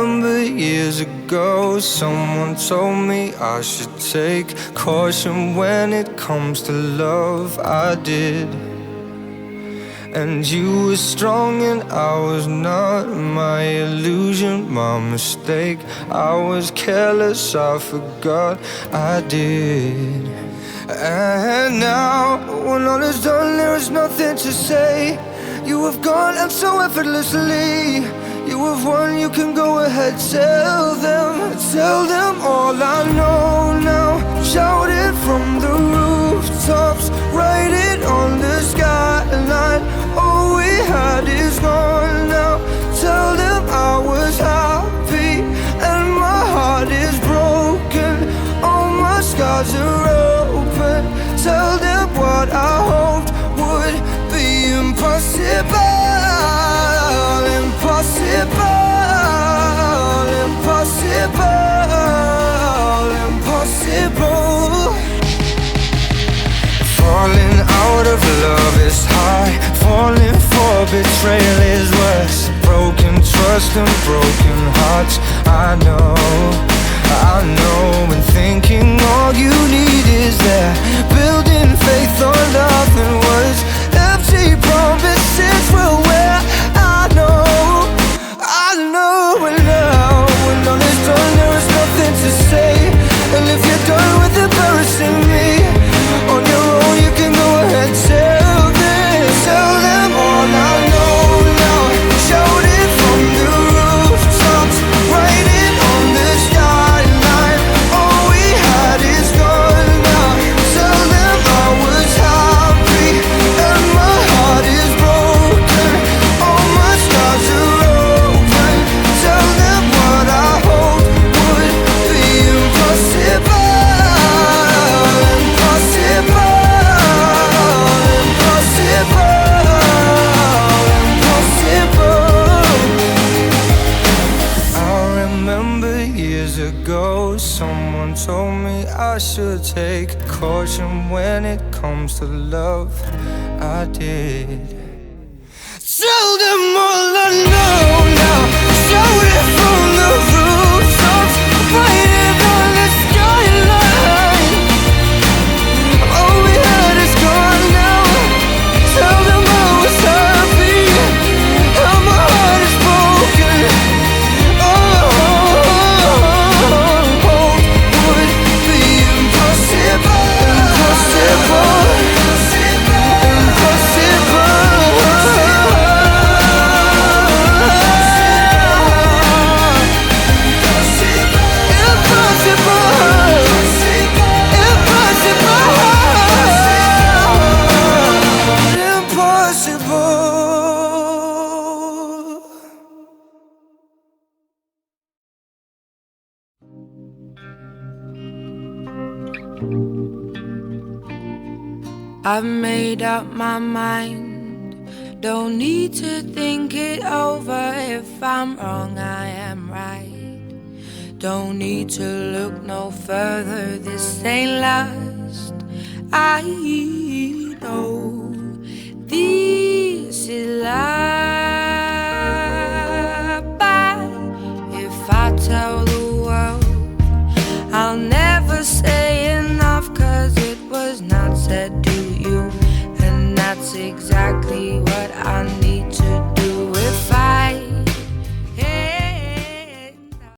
remember years ago, someone told me I should take caution when it comes to love. I did. And you were strong and I was not. My illusion, my mistake. I was careless, I forgot I did. And now, when all is done, there is nothing to say. You have gone and so effortlessly. You have won, you can go ahead, tell them all I know now. Shout it from the rooftops, write it on the skyline. All we had is gone now. Tell them I was happy and my heart is broken. All my scars are open. Tell them what I hoped would be impossible. Impossible. Falling out of love is high. Falling for betrayal is worse. Broken trust and broken hearts. I know. And thinking all you need is there. Building faith on nothing words. Empty promises will wear. I know. And now, when all is done, there is nothing to say. And if you're done with embarrassing me on your own, you can go ahead, tell them all I know now. Shout it from the rooftops, write it on the skyline. All we had is gone now. Tell them I was happy and my heart is broken. All my scars are open. Tell them what I hoped would be impossible. Someone told me I should take caution when it comes to love. I did. Tell them all I know now. Shout it from the rooftops, write it on the skyline. All we had is gone now. Tell them I was happy and my heart is broken. I've made up my mind, don't need to think it over. If I'm wrong, I am right. Don't need to look no further, this ain't last. I know this is life. But if I tell the world, I'll never say enough, 'cause it was not said to you, and that's exactly